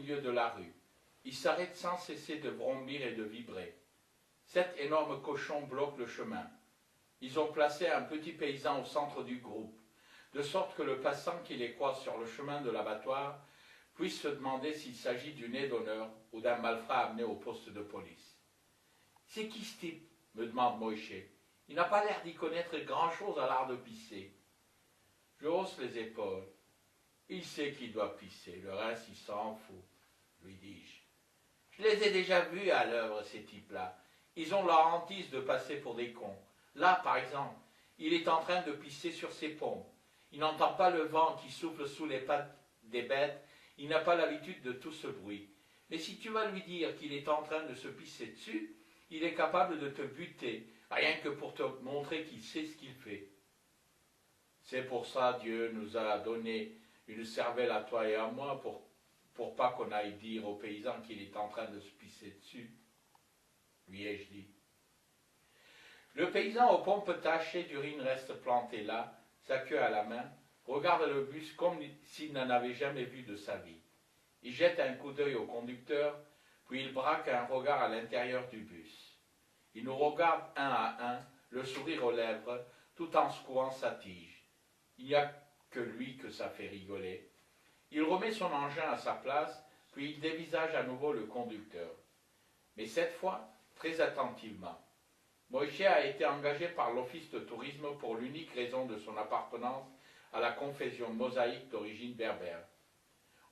milieu de la rue. Il s'arrête sans cesser de vrombir et de vibrer. 7 énormes cochons bloquent le chemin. Ils ont placé un petit paysan au centre du groupe, de sorte que le passant qui les croise sur le chemin de l'abattoir puisse se demander s'il s'agit d'une aide d'honneur ou d'un malfrat amené au poste de police. « C'est qui ce type ?» me demande Moïse. « Il n'a pas l'air d'y connaître grand-chose à l'art de pisser. » Je hausse les épaules. « Il sait qu'il doit pisser, le reste il s'en fout, » lui dis-je. « Je les ai déjà vus à l'œuvre, ces types-là. Ils ont leur hantise de passer pour des cons. Là, par exemple, il est en train de pisser sur ses pompes. Il n'entend pas le vent qui souffle sous les pattes des bêtes. Il n'a pas l'habitude de tout ce bruit. Mais si tu vas lui dire qu'il est en train de se pisser dessus, il est capable de te buter, rien que pour te montrer qu'il sait ce qu'il fait. C'est pour ça Dieu nous a donné une cervelle à toi et à moi, pour pas qu'on aille dire aux paysans qu'il est en train de se pisser dessus, lui ai-je dit. Le paysan aux pompes tachées d'urine reste planté là, sa queue à la main, regarde le bus comme s'il n'en avait jamais vu de sa vie. Il jette un coup d'œil au conducteur, puis il braque un regard à l'intérieur du bus. Il nous regarde un à un, le sourire aux lèvres, tout en secouant sa tige. Il n'y a que lui que ça fait rigoler. Il remet son engin à sa place, puis il dévisage à nouveau le conducteur. Mais cette fois, très attentivement. Moïse a été engagé par l'office de tourisme pour l'unique raison de son appartenance à la confession mosaïque d'origine berbère.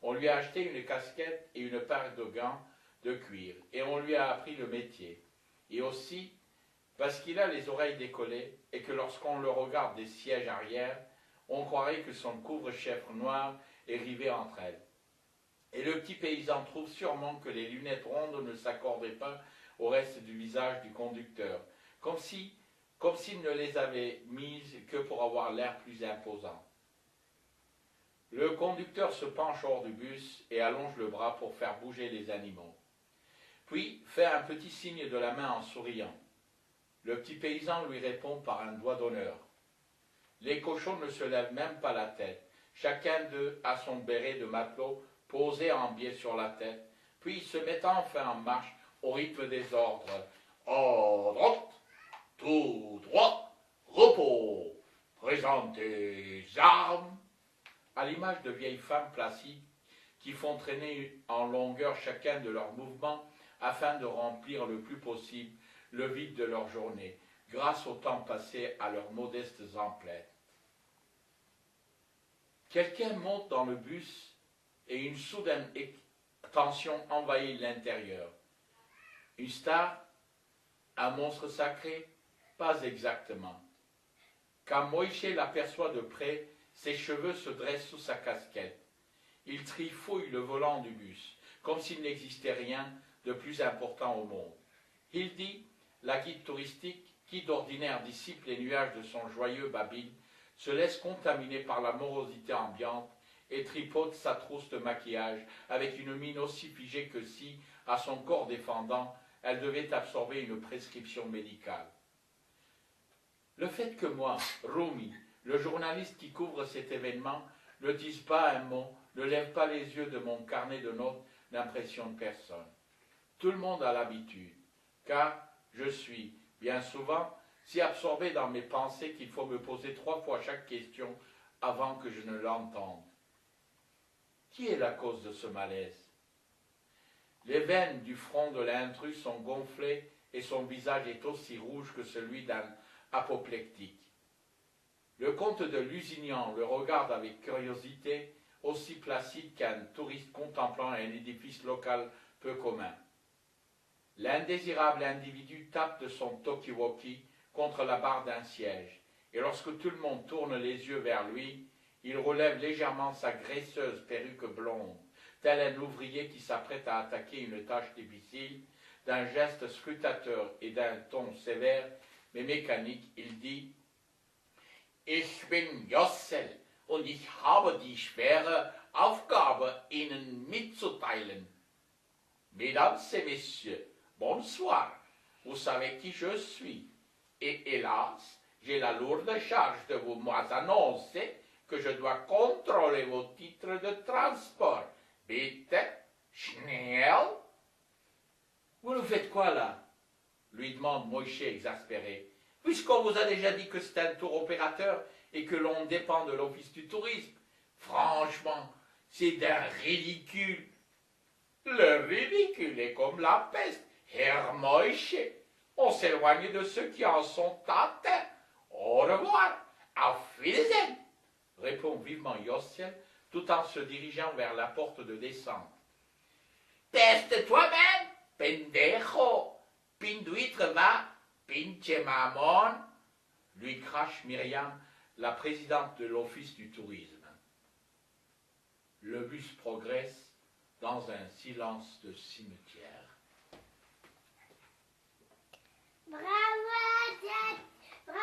On lui a acheté une casquette et une paire de gants de cuir, et on lui a appris le métier. Et aussi parce qu'il a les oreilles décollées et que lorsqu'on le regarde des sièges arrière, on croirait que son couvre-chef noir est rivé entre elles. Et le petit paysan trouve sûrement que les lunettes rondes ne s'accordaient pas au reste du visage du conducteur, comme s'il ne les avait mises que pour avoir l'air plus imposant. Le conducteur se penche hors du bus et allonge le bras pour faire bouger les animaux. Puis fait un petit signe de la main en souriant. Le petit paysan lui répond par un doigt d'honneur. Les cochons ne se lèvent même pas la tête. Chacun d'eux a son béret de matelot posé en biais sur la tête, puis se met enfin en marche au rythme des ordres. Ordre, tout droit, repos, présentez armes. À l'image de vieilles femmes placides qui font traîner en longueur chacun de leurs mouvements afin de remplir le plus possible le vide de leur journée, grâce au temps passé à leurs modestes emplettes. Quelqu'un monte dans le bus et une soudaine tension envahit l'intérieur. Une star? Un monstre sacré? Pas exactement. Quand Moïse l'aperçoit de près, ses cheveux se dressent sous sa casquette. Il trifouille le volant du bus, comme s'il n'existait rien de plus important au monde. Il dit, la guide touristique, qui d'ordinaire dissipe les nuages de son joyeux babil, se laisse contaminer par la morosité ambiante et tripote sa trousse de maquillage avec une mine aussi figée que si, à son corps défendant, elle devait absorber une prescription médicale. Le fait que moi, Rumi, le journaliste qui couvre cet événement, ne dise pas un mot, ne lève pas les yeux de mon carnet de notes, n'impressionne personne. Tout le monde a l'habitude, car je suis, bien souvent, si absorbé dans mes pensées qu'il faut me poser 3 fois chaque question avant que je ne l'entende. Qui est la cause de ce malaise? Les veines du front de l'intrus sont gonflées et son visage est aussi rouge que celui d'un apoplectique. Le comte de Lusignan le regarde avec curiosité, aussi placide qu'un touriste contemplant un édifice local peu commun. L'indésirable individu tape de son talkie-walkie contre la barre d'un siège, et lorsque tout le monde tourne les yeux vers lui, il relève légèrement sa graisseuse perruque blonde, tel un ouvrier qui s'apprête à attaquer une tâche difficile. D'un geste scrutateur et d'un ton sévère mais mécanique, il dit « Ich bin Jossel und ich habe die schwere Aufgabe, Ihnen mitzuteilen. Mesdames et messieurs, bonsoir, vous savez qui je suis. Et hélas, j'ai la lourde charge de vous annoncer que je dois contrôler vos titres de transport. Bitte, quoi là? Lui demande Moïse exaspéré. Puisqu'on vous a déjà dit que c'est un tour opérateur et que l'on dépend de l'office du tourisme. Franchement, c'est d'un ridicule. Le ridicule est comme la peste. Herr Moïse, on s'éloigne de ceux qui en sont atteints. Au revoir, auf Wiedersehen, répond vivement Yostiel, tout en se dirigeant vers la porte de descente. Teste toi-même, pendejo, pinduitre va, pinche mamon, lui crache Myriam, la présidente de l'office du tourisme. Le bus progresse dans un silence de cimetière. Bravo, Jack! Bravo,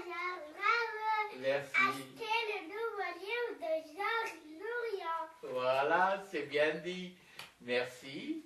Jack! Bravo! Merci. Achetez le nouveau livre de Georges Lourian. Voilà, c'est bien dit. Merci.